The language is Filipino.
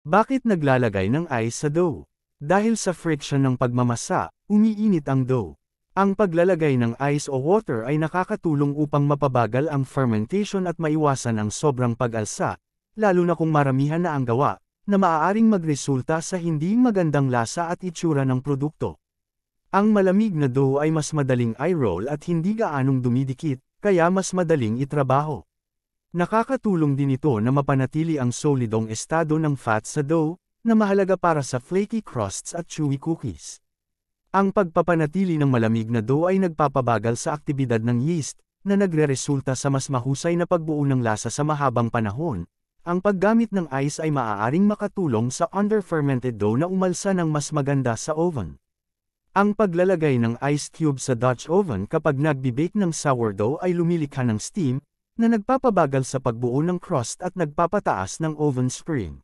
Bakit naglalagay ng ice sa dough? Dahil sa friction ng pagmamasa, umiinit ang dough. Ang paglalagay ng ice o water ay nakakatulong upang mapabagal ang fermentation at maiwasan ang sobrang pag-alsa, lalo na kung maramihan na ang gawa, na maaaring magresulta sa hindi magandang lasa at itsura ng produkto. Ang malamig na dough ay mas madaling i-roll at hindi gaanong dumidikit, kaya mas madaling itrabaho. Nakakatulong din ito na mapanatili ang solidong estado ng fat sa dough, na mahalaga para sa flaky crusts at chewy cookies. Ang pagpapanatili ng malamig na dough ay nagpapabagal sa aktibidad ng yeast, na nagreresulta sa mas mahusay na pagbuo ng lasa sa mahabang panahon. Ang paggamit ng ice ay maaaring makatulong sa under-fermented dough na umalsa ng mas maganda sa oven. Ang paglalagay ng ice cube sa Dutch oven kapag nagbi-bake ng sourdough ay lumilikha ng steam, na nagpapabagal sa pagbuo ng crust at nagpapataas ng oven spring.